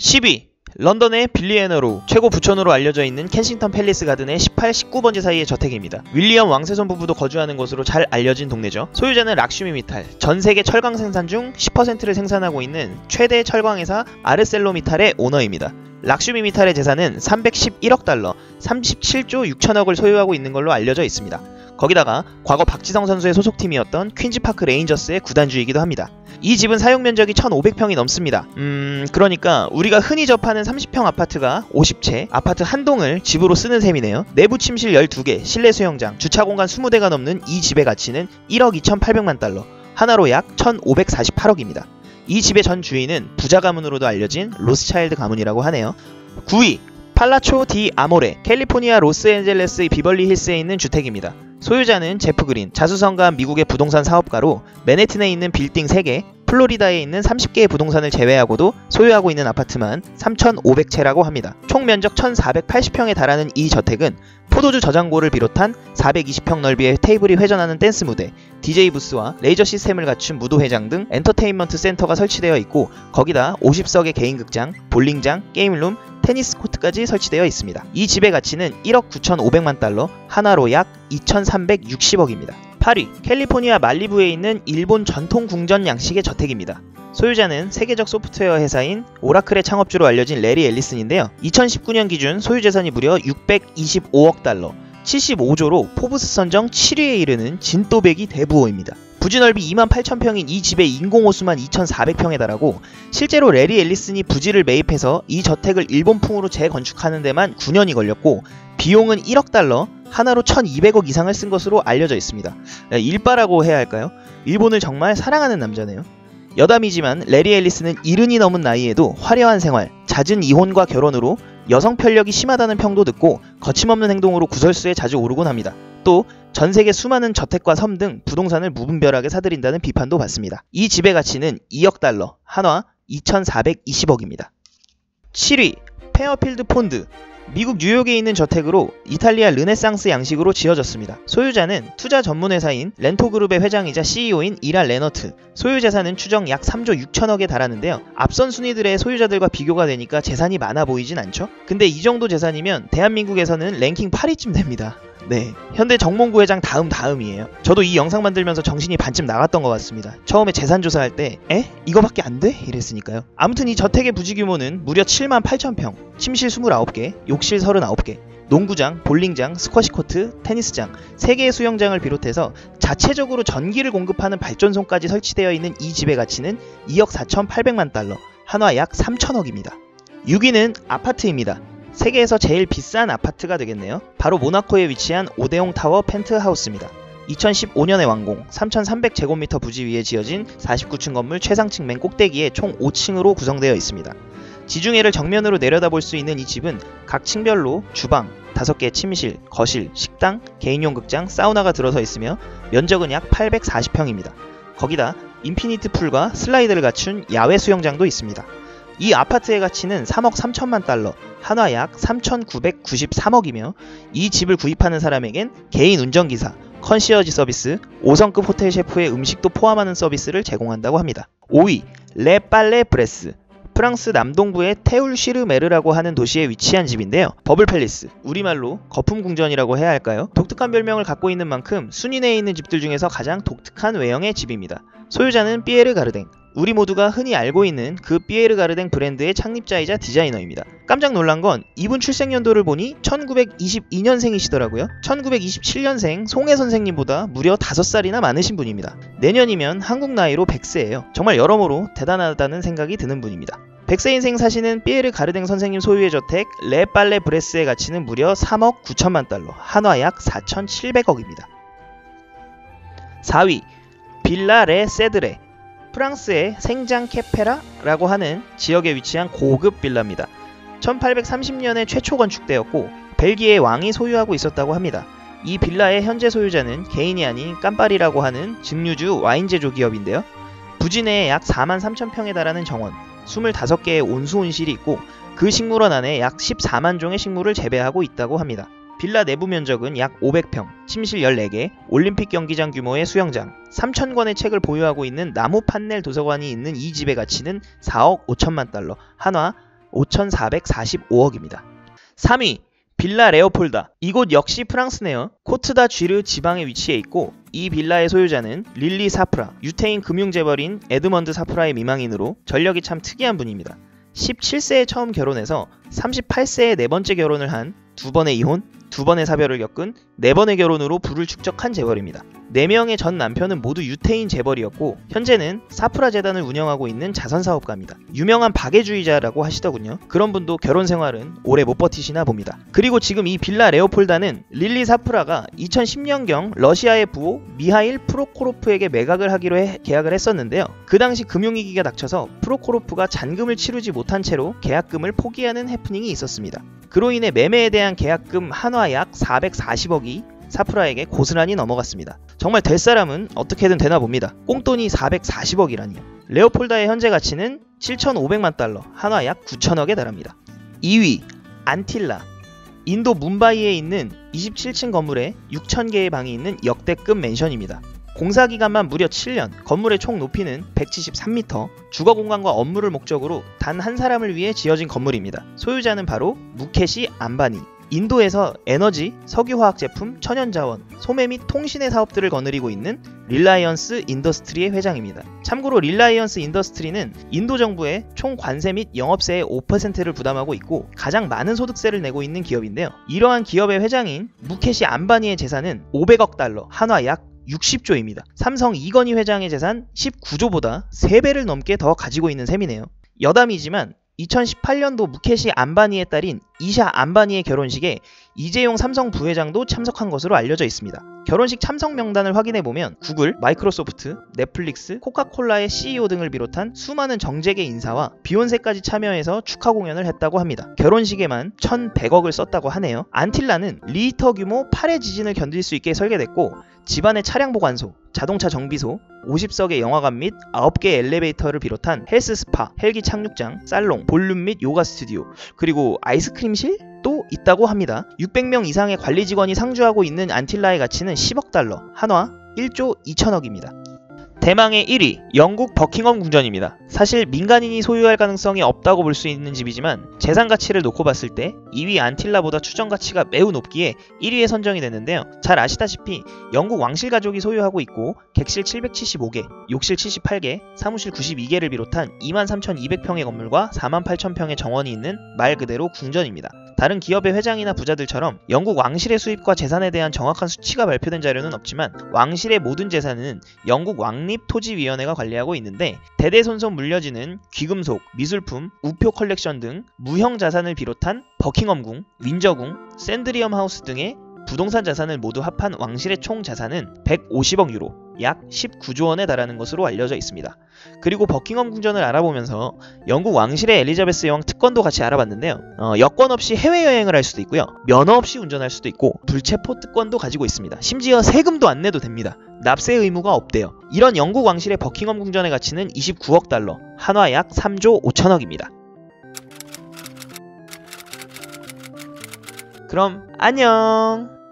10위 런던의 빌리 애너로우, 최고 부촌으로 알려져 있는 켄싱턴 팰리스 가든의 18, 19번지 사이의 저택입니다. 윌리엄 왕세손 부부도 거주하는 곳으로 잘 알려진 동네죠. 소유자는 락슈미미탈, 전세계 철강 생산 중 10%를 생산하고 있는 최대 철광회사 아르셀로미탈의 오너입니다. 락슈미미탈의 재산은 311억 달러, 37조 6천억을 소유하고 있는 걸로 알려져 있습니다. 거기다가 과거 박지성 선수의 소속팀이었던 퀸즈파크 레인저스의 구단주이기도 합니다. 이 집은 사용면적이 1500평이 넘습니다. 그러니까 우리가 흔히 접하는 30평 아파트가 50채, 아파트 한 동을 집으로 쓰는 셈이네요. 내부 침실 12개, 실내 수영장, 주차공간 20대가 넘는 이 집의 가치는 1억 2800만 달러, 하나로 약 1548억입니다. 이 집의 전 주인은 부자 가문으로도 알려진 로스차일드 가문이라고 하네요. 9위 팔라초 디 아모레, 캘리포니아 로스앤젤레스의 비벌리 힐스에 있는 주택입니다. 소유자는 제프 그린, 자수성가한 미국의 부동산 사업가로 맨해튼에 있는 빌딩 3개, 플로리다에 있는 30개의 부동산을 제외하고도 소유하고 있는 아파트만 3,500채라고 합니다. 총 면적 1,480평에 달하는 이 저택은 포도주 저장고를 비롯한 420평 넓이의 테이블이 회전하는 댄스 무대, DJ 부스와 레이저 시스템을 갖춘 무도회장 등 엔터테인먼트 센터가 설치되어 있고, 거기다 50석의 개인 극장, 볼링장, 게임룸, 테니스 코트까지 설치되어 있습니다. 이 집의 가치는 1억 9,500만 달러, 하나로 약 2,360억입니다. 8위 캘리포니아 말리부에 있는 일본 전통 궁전 양식의 저택입니다. 소유자는 세계적 소프트웨어 회사인 오라클의 창업주로 알려진 레리 앨리슨인데요. 2019년 기준 소유 재산이 무려 625억 달러, 75조로 포브스 선정 7위에 이르는 진또배기 대부호입니다. 부지 넓이 28,000평인 이 집의 인공호수만 2,400평에 달하고, 실제로 레리 앨리슨이 부지를 매입해서 이 저택을 일본풍으로 재건축하는 데만 9년이 걸렸고, 비용은 1억 달러, 하나로 1,200억 이상을 쓴 것으로 알려져 있습니다. 일바라고 해야 할까요? 일본을 정말 사랑하는 남자네요. 여담이지만 레리 앨리슨은 70이 넘은 나이에도 화려한 생활, 잦은 이혼과 결혼으로 여성 편력이 심하다는 평도 듣고 거침없는 행동으로 구설수에 자주 오르곤 합니다. 또 전세계 수많은 저택과 섬 등 부동산을 무분별하게 사들인다는 비판도 받습니다. 이 집의 가치는 2억 달러, 한화 2,420억입니다. 7위 페어필드 폰드, 미국 뉴욕에 있는 저택으로 이탈리아 르네상스 양식으로 지어졌습니다. 소유자는 투자 전문회사인 렌토그룹의 회장이자 CEO인 이랄 레너트, 소유 재산은 추정 약 3조 6천억에 달하는데요. 앞선 순위들의 소유자들과 비교가 되니까 재산이 많아 보이진 않죠? 근데 이 정도 재산이면 대한민국에서는 랭킹 8위쯤 됩니다. 네, 현대 정몽구 회장 다음이에요. 저도 이 영상 만들면서 정신이 반쯤 나갔던 것 같습니다. 처음에 재산 조사할 때 이거밖에 안 돼? 이랬으니까요. 아무튼 이 저택의 부지 규모는 무려 78,000평, 침실 29개, 욕실 39개, 농구장, 볼링장, 스쿼시코트, 테니스장, 3개의 수영장을 비롯해서 자체적으로 전기를 공급하는 발전소까지 설치되어 있는 이 집의 가치는 2억 4,800만 달러, 한화 약 3천억입니다. 6위는 아파트입니다. 세계에서 제일 비싼 아파트가 되겠네요. 바로 모나코에 위치한 오데옹 타워 펜트하우스입니다. 2015년에 완공, 3,300제곱미터 부지 위에 지어진 49층 건물 최상층 맨 꼭대기에 총 5층으로 구성되어 있습니다. 지중해를 정면으로 내려다볼 수 있는 이 집은 각 층별로 주방, 5개의 침실, 거실, 식당, 개인용 극장, 사우나가 들어서 있으며 면적은 약 840평입니다. 거기다 인피니트 풀과 슬라이드를 갖춘 야외 수영장도 있습니다. 이 아파트의 가치는 3억 3천만 달러, 한화 약 3,993억이며 이 집을 구입하는 사람에겐 개인 운전기사, 컨시어지 서비스, 5성급 호텔 셰프의 음식도 포함하는 서비스를 제공한다고 합니다. 5위 레 빨레 브레스, 프랑스 남동부의 테울시르메르라고 하는 도시에 위치한 집인데요. 버블팰리스, 우리말로 거품궁전이라고 해야 할까요? 독특한 별명을 갖고 있는 만큼 순위내에 있는 집들 중에서 가장 독특한 외형의 집입니다. 소유자는 피에르 가르댕, 우리 모두가 흔히 알고 있는 그 피에르 가르댕 브랜드의 창립자이자 디자이너입니다. 깜짝 놀란 건 이분 출생연도를 보니 1922년생이시더라고요. 1927년생 송혜 선생님보다 무려 5살이나 많으신 분입니다. 내년이면 한국 나이로 100세예요. 정말 여러모로 대단하다는 생각이 드는 분입니다. 100세 인생 사시는 피에르 가르댕 선생님 소유의 저택 레 빨레 브레스의 가치는 무려 3억 9천만 달러, 한화 약 4,700억입니다. 4위 빌라 레 세드레, 프랑스의 생장 캐페라라고 하는 지역에 위치한 고급 빌라입니다. 1830년에 최초 건축되었고 벨기에 왕이 소유하고 있었다고 합니다. 이 빌라의 현재 소유자는 개인이 아닌 깜파리라고 하는 증류주 와인 제조 기업인데요. 부지 내에 약 43,000평에 달하는 정원, 25개의 온수온실이 있고 그 식물원 안에 약 14만 종의 식물을 재배하고 있다고 합니다. 빌라 내부 면적은 약 500평, 침실 14개, 올림픽 경기장 규모의 수영장, 3,000권의 책을 보유하고 있는 나무 판넬 도서관이 있는 이 집의 가치는 4억 5천만 달러, 한화 5,445억입니다. 3위 빌라 레오폴다. 이곳 역시 프랑스네요. 코트다 쥐르 지방에 위치해 있고 이 빌라의 소유자는 릴리 사프라, 유태인 금융재벌인 에드먼드 사프라의 미망인으로 전력이 참 특이한 분입니다. 17세에 처음 결혼해서 38세에 네 번째 결혼을 한, 두 번의 이혼, 두 번의 사별을 겪은 네 번의 결혼으로 부를 축적한 재벌입니다. 4명의 전 남편은 모두 유태인 재벌이었고 현재는 사프라 재단을 운영하고 있는 자선사업가입니다. 유명한 박애주의자라고 하시더군요. 그런 분도 결혼 생활은 오래 못 버티시나 봅니다. 그리고 지금 이 빌라 레오폴다는 릴리 사프라가 2010년경 러시아의 부호 미하일 프로코로프에게 매각을 하기로 계약을 했었는데요. 그 당시 금융위기가 닥쳐서 프로코로프가 잔금을 치르지 못한 채로 계약금을 포기하는 해프닝이 있었습니다. 그로 인해 매매에 대한 계약금 한화 약 440억이 사프라에게 고스란히 넘어갔습니다. 정말 될 사람은 어떻게든 되나 봅니다. 꽁돈이 440억이라니요. 레오폴다의 현재 가치는 7,500만 달러, 한화 약 9천억에 달합니다. 2위 안틸라. 인도 뭄바이에 있는 27층 건물에 6,000개의 방이 있는 역대급 맨션입니다. 공사기간만 무려 7년, 건물의 총 높이는 173m, 주거공간과 업무를 목적으로 단 한 사람을 위해 지어진 건물입니다. 소유자는 바로 무케시 암바니. 인도에서 에너지, 석유화학 제품, 천연자원, 소매 및 통신의 사업들을 거느리고 있는 릴라이언스 인더스트리의 회장입니다. 참고로 릴라이언스 인더스트리는 인도 정부의 총 관세 및 영업세의 5%를 부담하고 있고 가장 많은 소득세를 내고 있는 기업인데요. 이러한 기업의 회장인 무케시 암바니의 재산은 500억 달러, 한화 약 60조입니다. 삼성 이건희 회장의 재산 19조보다 3배를 넘게 더 가지고 있는 셈이네요. 여담이지만 2018년도 무케시 암바니의 딸인 이샤 암바니의 결혼식에 이재용 삼성 부회장도 참석한 것으로 알려져 있습니다. 결혼식 참석 명단을 확인해보면 구글, 마이크로소프트, 넷플릭스, 코카콜라의 CEO 등을 비롯한 수많은 정재계 인사와 비욘세까지 참여해서 축하 공연을 했다고 합니다. 결혼식에만 1,100억을 썼다고 하네요. 안틸라는 리히터 규모 8의 지진을 견딜 수 있게 설계됐고 집안의 차량 보관소, 자동차 정비소, 50석의 영화관 및 9개의 엘리베이터를 비롯한 헬스 스파, 헬기 착륙장, 살롱, 볼륨 및 요가 스튜디오, 그리고 아이스크림실도 있다고 합니다. 600명 이상의 관리 직원이 상주하고 있는 안틸라의 가치는 10억 달러, 한화 1조 2천억입니다. 대망의 1위, 영국 버킹엄 궁전입니다. 사실 민간인이 소유할 가능성이 없다고 볼 수 있는 집이지만 재산 가치를 놓고 봤을 때 2위 안틸라보다 추정 가치가 매우 높기에 1위에 선정이 됐는데요. 잘 아시다시피 영국 왕실 가족이 소유하고 있고 객실 775개, 욕실 78개, 사무실 92개를 비롯한 23,200평의 건물과 48,000평의 정원이 있는 말 그대로 궁전입니다. 다른 기업의 회장이나 부자들처럼 영국 왕실의 수입과 재산에 대한 정확한 수치가 발표된 자료는 없지만 왕실의 모든 재산은 영국 왕립토지위원회가 관리하고 있는데 대대손손 물려지는 귀금속, 미술품, 우표 컬렉션 등 무형 자산을 비롯한 버킹엄궁, 윈저궁, 샌드리엄 하우스 등의 부동산 자산을 모두 합한 왕실의 총 자산은 150억 유로, 약 19조 원에 달하는 것으로 알려져 있습니다. 그리고 버킹엄 궁전을 알아보면서 영국 왕실의 엘리자베스 여왕 특권도 같이 알아봤는데요. 여권 없이 해외여행을 할 수도 있고요. 면허 없이 운전할 수도 있고 불체포 특권도 가지고 있습니다. 심지어 세금도 안 내도 됩니다. 납세 의무가 없대요. 이런 영국 왕실의 버킹엄 궁전의 가치는 29억 달러, 한화 약 3조 5천억입니다. 그럼 안녕!